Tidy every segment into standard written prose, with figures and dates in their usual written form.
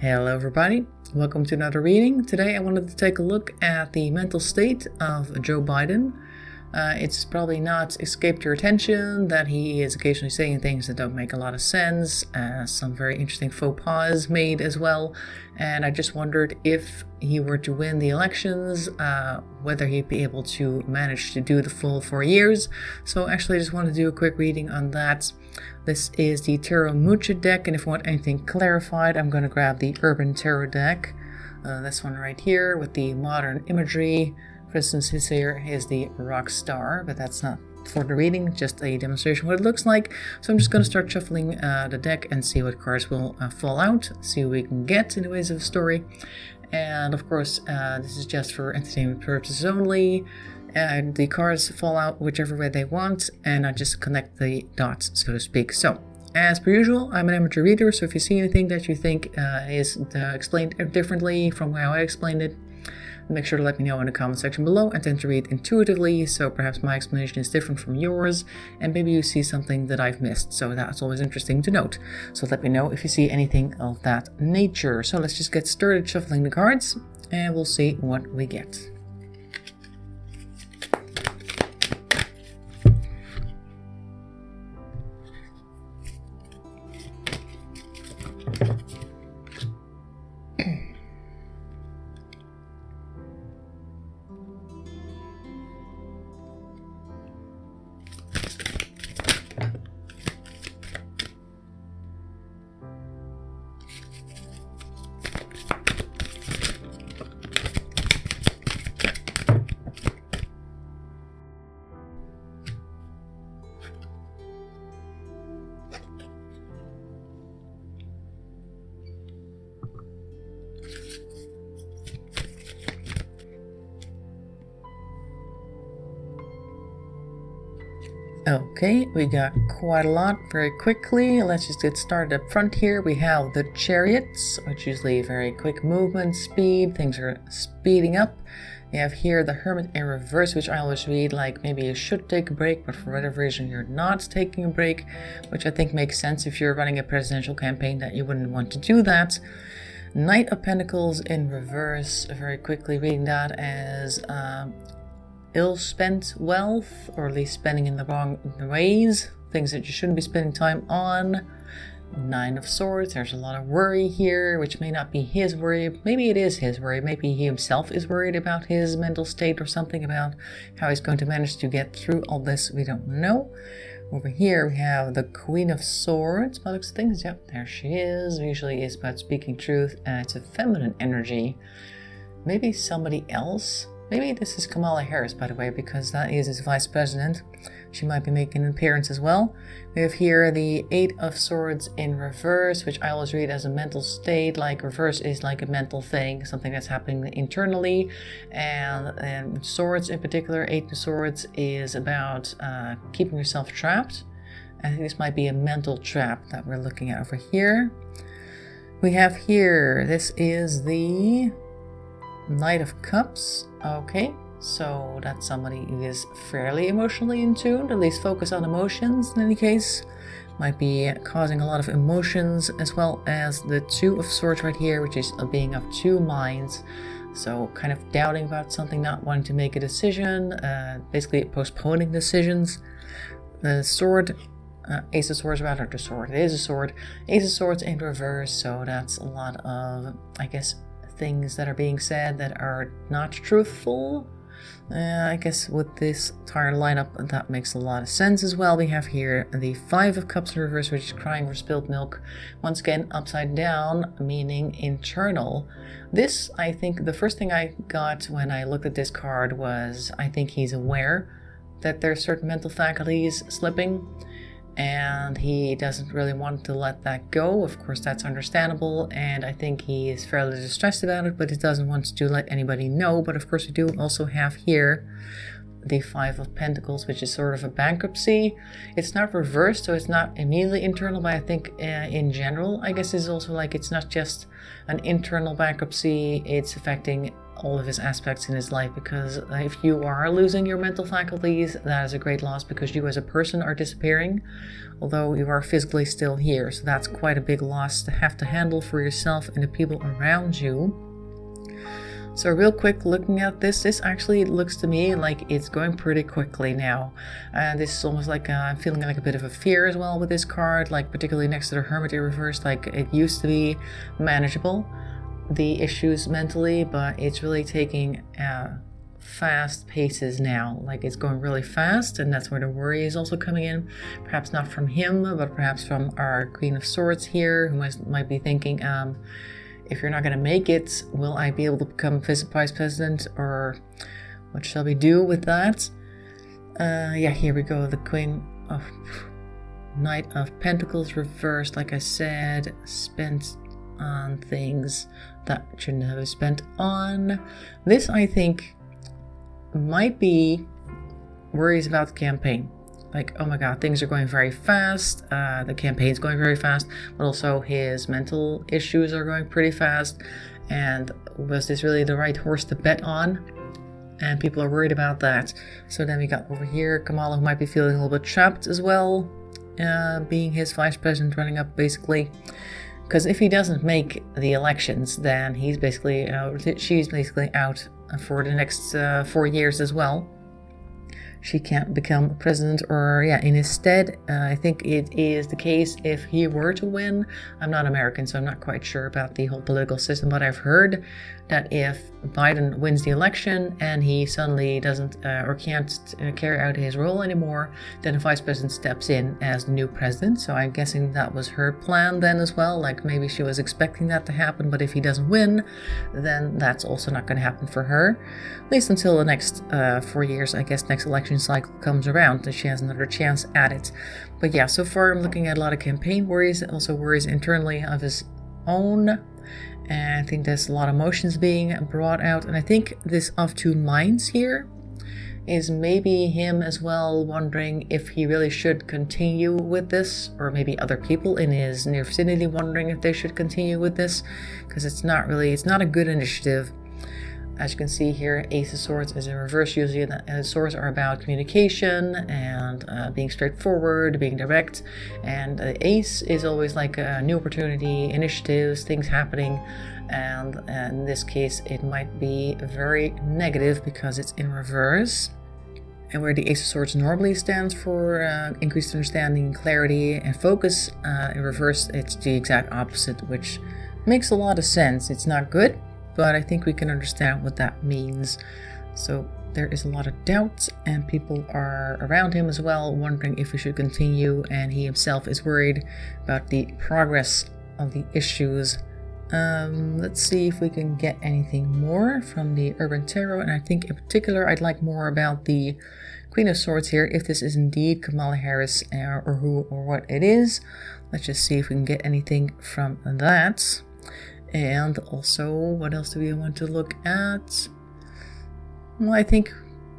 Hello everybody, welcome to another reading. Today I wanted to take a look at the mental state of Joe Biden. It's probably not escaped your attention that he is occasionally saying things that don't make a lot of sense, some very interesting faux pas made as well, and I just wondered if he were to win the elections, whether he'd be able to manage to do the full 4 years. So actually I just wanted to do a quick reading on that. This is the Tarot Mucha deck, and if you want anything clarified, I'm going to grab the Urban Tarot deck. This one right here with the modern imagery. For instance, this here is the Rock Star, but that's not for the reading, just a demonstration of what it looks like. So I'm just going to start shuffling the deck and see what cards will fall out, see what we can get in the ways of a story. And of course, this is just for entertainment purposes only. And the cards fall out whichever way they want, and I just connect the dots, so to speak. So, as per usual, I'm an amateur reader, so if you see anything that you think is explained differently from how I explained it, make sure to let me know in the comment section below. I tend to read intuitively, so perhaps my explanation is different from yours, and maybe you see something that I've missed, so that's always interesting to note. So let me know if you see anything of that nature. So let's just get started shuffling the cards, and we'll see what we get. Okay, we got quite a lot very quickly. Let's just get started up front here. We have the Chariots, which usually very quick movement, speed. Things are speeding up. We have here the Hermit in reverse, which I always read like maybe you should take a break, but for whatever reason you're not taking a break, which I think makes sense if you're running a presidential campaign that you wouldn't want to do that. Knight of Pentacles in reverse, very quickly reading that as ill-spent wealth, or at least spending in the wrong ways, things that you shouldn't be spending time on. Nine of Swords, there's a lot of worry here, which may not be his worry. Maybe it is his worry. Maybe he himself is worried about his mental state or something, about how he's going to manage to get through all this. We don't know. Over here we have the Queen of Swords. By looks of things, yep, there she is. Usually is about speaking truth. It's a feminine energy. Maybe somebody else. Maybe this is Kamala Harris, by the way, because that is his vice president. She might be making an appearance as well. We have here the Eight of Swords in reverse, which I always read as a mental state. Like reverse is like a mental thing, something that's happening internally. And swords in particular, Eight of Swords is about keeping yourself trapped. I think this might be a mental trap that we're looking at over here. We have here, this is the Knight of Cups. Okay, so that's somebody who is fairly emotionally in tune, at least focus on emotions in any case. Might be causing a lot of emotions, as well as the Two of Swords right here, which is being of two minds. So kind of doubting about something, not wanting to make a decision, basically postponing decisions. The sword, Ace of Swords rather, the sword, it is a sword. Ace of Swords in reverse, so that's a lot of, I guess, things that are being said that are not truthful. I guess with this entire lineup that makes a lot of sense as well. We have here the Five of Cups in reverse, which is crying for spilled milk. Once again, upside down, meaning internal. This, I think, the first thing I got when I looked at this card was I think he's aware that there are certain mental faculties slipping, and he doesn't really want to let that go. Of course, that's understandable, and I think he is fairly distressed about it, but he doesn't want to let anybody know. But of course, we do also have here the Five of Pentacles, which is sort of a bankruptcy. It's not reversed, so it's not immediately internal, but I think in general, I guess it's also like it's not just an internal bankruptcy, it's affecting all of his aspects in his life, because if you are losing your mental faculties, that is a great loss, because you as a person are disappearing, although you are physically still here. So that's quite a big loss to have to handle for yourself and the people around you. So real quick, looking at this actually looks to me like it's going pretty quickly now. This is almost like I'm feeling like a bit of a fear as well with this card, like particularly next to the Hermit in reverse. Like it used to be manageable, the issues mentally, but it's really taking fast paces now. Like it's going really fast, and that's where the worry is also coming in. Perhaps not from him, but perhaps from our Queen of Swords here, who might be thinking, if you're not going to make it, will I be able to become vice president, or what shall we do with that? Yeah, here we go. The Queen of Knight of Pentacles reversed, like I said, spent on things that shouldn't have been spent on. This, I think, might be worries about the campaign. Like, oh my god, things are going very fast, the campaign's going very fast, but also his mental issues are going pretty fast, and was this really the right horse to bet on? And people are worried about that. So then we got over here Kamala, who might be feeling a little bit trapped as well, being his vice president running up basically. Because if he doesn't make the elections, then he's basically, she's basically out for the next 4 years as well. She can't become president, or yeah, in his stead. I think it is the case if he were to win. I'm not American, so I'm not quite sure about the whole political system, but I've heard that if Biden wins the election and he suddenly doesn't or can't carry out his role anymore, then the vice president steps in as the new president. So I'm guessing that was her plan then as well. Like maybe she was expecting that to happen, but if he doesn't win, then that's also not going to happen for her, at least until the next 4 years. I guess next election cycle comes around and she has another chance at it. But yeah, so far I'm looking at a lot of campaign worries, also worries internally of his own. And I think there's a lot of emotions being brought out. And I think this of two minds here is maybe him as well, wondering if he really should continue with this, or maybe other people in his near vicinity wondering if they should continue with this, because it's not a good initiative. As you can see here, Ace of Swords is in reverse. Usually the swords are about communication and being straightforward, being direct. And Ace is always like a new opportunity, initiatives, things happening. And in this case, it might be very negative because it's in reverse. And where the Ace of Swords normally stands for increased understanding, clarity, and focus, in reverse, it's the exact opposite, which makes a lot of sense. It's not good, but I think we can understand what that means. So there is a lot of doubt, and people are around him as well, wondering if he should continue, and he himself is worried about the progress of the issues. Let's see if we can get anything more from the Urban Tarot, and I think in particular I'd like more about the Queen of Swords here, if this is indeed Kamala Harris or who or what it is. Let's just see if we can get anything from that. And also, what else do we want to look at? Well, I think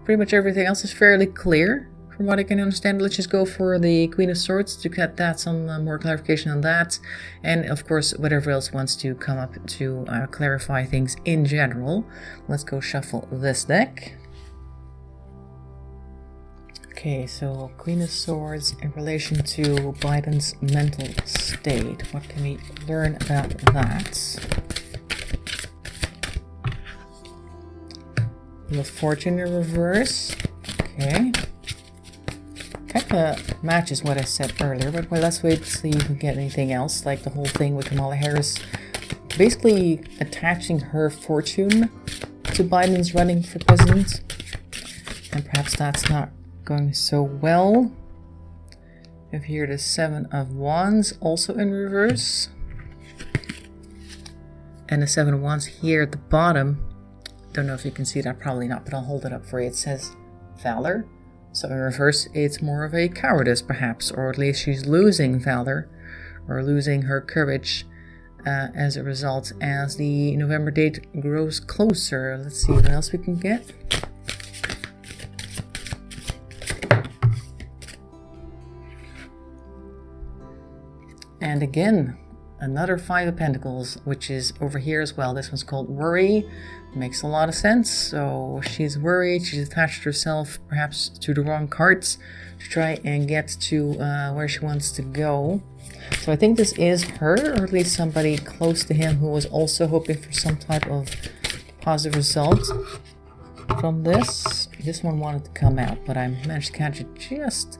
pretty much everything else is fairly clear from what I can understand. Let's just go for the Queen of Swords to get that some more clarification on that. And of course, whatever else wants to come up to clarify things in general. Let's go shuffle this deck. Okay, so Queen of Swords in relation to Biden's mental state. What can we learn about that? Wheel of Fortune in reverse. Okay. Kind of matches what I said earlier, but well, let's wait to see if we get anything else. Like the whole thing with Kamala Harris basically attaching her fortune to Biden's running for president. And perhaps that's not going so well. We have here the Seven of Wands also in reverse, and the Seven of Wands here at the bottom. Don't know if you can see that, probably not, but I'll hold it up for you. It says valor, so in reverse it's more of a cowardice perhaps, or at least she's losing valor or losing her courage as a result as the November date grows closer. Let's see what else we can get. And again, another Five of Pentacles, which is over here as well. This one's called Worry. Makes a lot of sense. So she's worried. She's attached herself perhaps to the wrong cards to try and get to where she wants to go. So I think this is her, or at least somebody close to him who was also hoping for some type of positive result from this. This one wanted to come out, but I managed to catch it just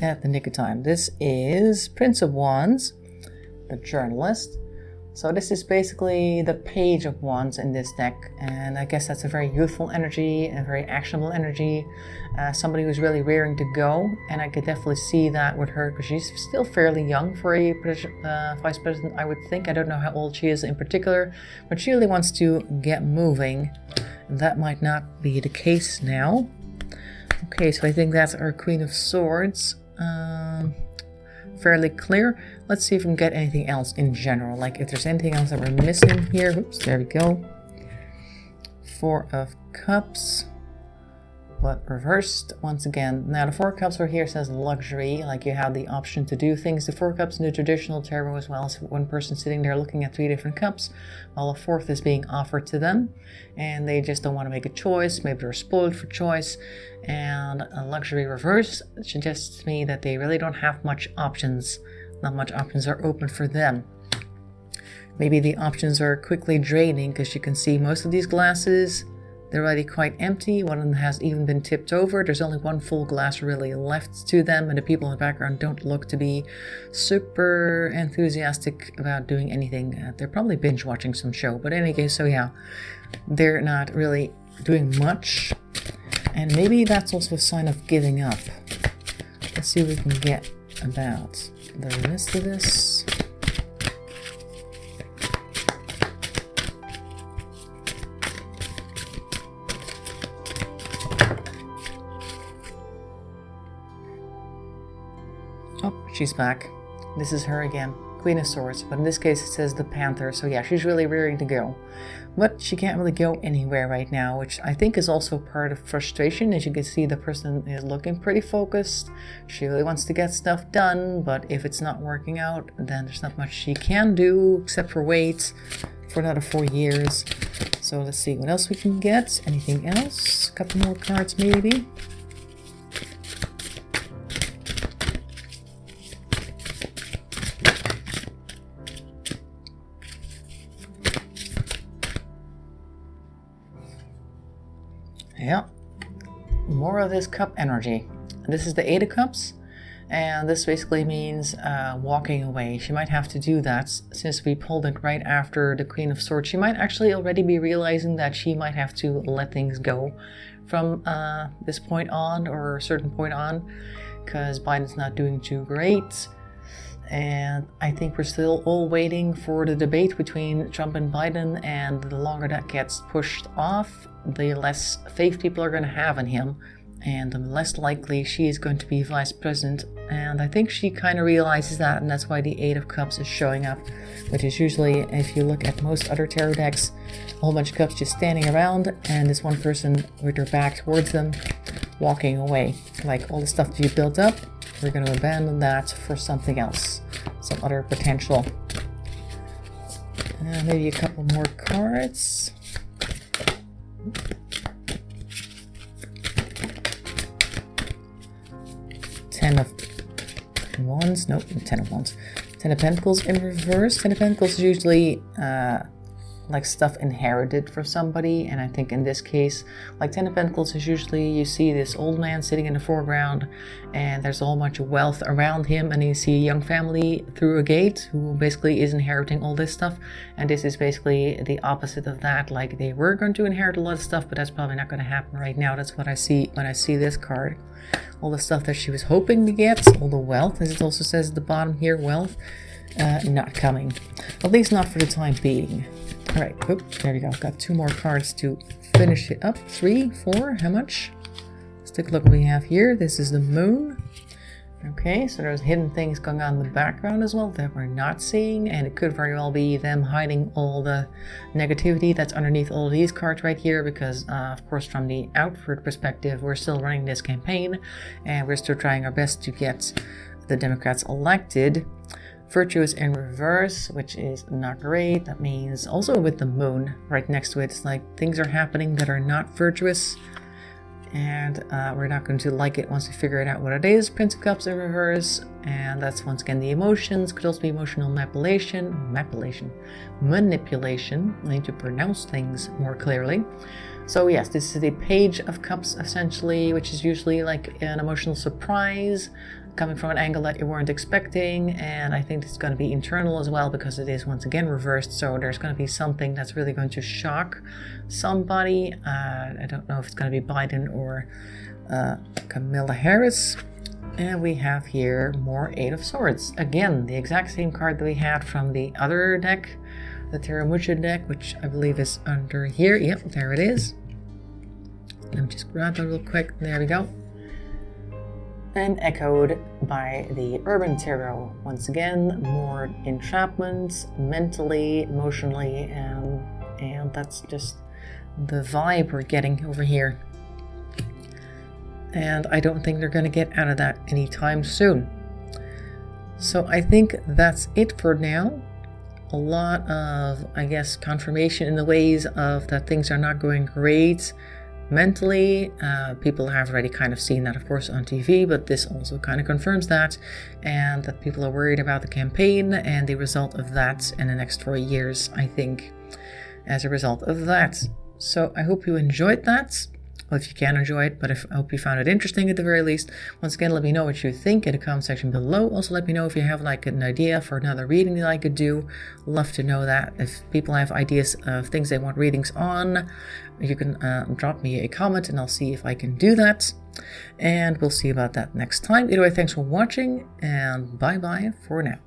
at the nick of time. This is Prince of Wands, the journalist. So this is basically the Page of Wands in this deck, and I guess that's a very youthful energy, a very actionable energy, somebody who's really rearing to go, and I could definitely see that with her because she's still fairly young for a vice president, I would think. I don't know how old she is in particular, but she really wants to get moving. That might not be the case now. Okay, so I think that's our Queen of Swords. Fairly clear. Let's see if we can get anything else in general, like if there's anything else that we're missing here. Oops, there we go. Four of Cups, but reversed once again. Now the Four of Cups over here says luxury, like you have the option to do things. The Four of Cups in the traditional tarot as well, so one person sitting there looking at three different cups while a fourth is being offered to them, and they just don't want to make a choice. Maybe they're spoiled for choice. And a luxury reverse suggests to me that they really don't have much options. Not much options are open for them. Maybe the options are quickly draining because you can see most of these glasses, they're already quite empty. One of them has even been tipped over. There's only one full glass really left to them, and the people in the background don't look to be super enthusiastic about doing anything. They're probably binge watching some show, but in any case, so yeah, they're not really doing much. And maybe that's also a sign of giving up. Let's see what we can get about the rest of this. Oh, she's back. This is her again. Queen of Swords, but in this case it says the Panther, so yeah, she's really rearing to go. But she can't really go anywhere right now, which I think is also part of frustration. As you can see, the person is looking pretty focused. She really wants to get stuff done, but if it's not working out, then there's not much she can do except for wait for another 4 years. So let's see what else we can get. Anything else? A couple more cards maybe. Yeah, more of this cup energy. This is the Eight of Cups, and this basically means walking away. She might have to do that since we pulled it right after the Queen of Swords. She might actually already be realizing that she might have to let things go from this point on, or a certain point on, because Biden's not doing too great. And I think we're still all waiting for the debate between Trump and Biden, and the longer that gets pushed off, the less faith people are going to have in him, and the less likely she is going to be vice president. And I think she kind of realizes that, and that's why the Eight of Cups is showing up, which is usually, if you look at most other tarot decks, a whole bunch of cups just standing around, and this one person with their back towards them, walking away. Like, all the stuff that you built up, we're going to abandon that for something else, some other potential. Maybe a couple more cards. Ten of Wands, nope, Ten of Wands. Ten of Pentacles in reverse. Ten of Pentacles is usually like stuff inherited for somebody, and I think in this case, like Ten of Pentacles is usually, you see this old man sitting in the foreground, and there's a whole bunch of wealth around him, and you see a young family through a gate who basically is inheriting all this stuff, and this is basically the opposite of that. Like, they were going to inherit a lot of stuff, but that's probably not going to happen right now. That's what I see when I see this card. All the stuff that she was hoping to get, all the wealth, as it also says at the bottom here, wealth, not coming. At least not for the time being. All right, oops, there we go. Got two more cards to finish it up. 3, 4, how much? Let's take a look what we have here. This is the Moon. Okay, so there's hidden things going on in the background as well that we're not seeing, and it could very well be them hiding all the negativity that's underneath all of these cards right here, because of course from the outward perspective, we're still running this campaign, and we're still trying our best to get the Democrats elected. Virtuous in reverse, which is not great. That means also with the moon right next to it, it's like things are happening that are not virtuous. And we're not going to like it once we figure it out what it is. Prince of Cups in reverse, and that's once again the emotions. Could also be emotional manipulation. I need to pronounce things more clearly. So yes, this is the Page of Cups essentially, which is usually like an emotional surprise coming from an angle that you weren't expecting, and I think it's going to be internal as well because it is once again reversed, so there's going to be something that's really going to shock somebody. I don't know if it's going to be Biden or Kamala Harris. And we have here more Eight of Swords. Again, the exact same card that we had from the other deck, the Teramucha deck, which I believe is under here. Yep, there it is. Let me just grab that real quick. There we go. And echoed by the Urban Tarot. Once again, more entrapment, mentally, emotionally, and that's just the vibe we're getting over here. And I don't think they're going to get out of that anytime soon. So I think that's it for now. A lot of, I guess, confirmation in the ways of that things are not going great. Mentally, people have already kind of seen that, of course, on TV, but this also kind of confirms that, and that people are worried about the campaign and the result of that in the next 4 years, I think, as a result of that. So I hope you enjoyed that. Well, if you can enjoy it, but I hope you found it interesting at the very least. Once again, let me know what you think in the comment section below. Also, let me know if you have like an idea for another reading that I could do. Love to know that. If people have ideas of things they want readings on, you can drop me a comment and I'll see if I can do that. And we'll see about that next time. Either way, thanks for watching and bye-bye for now.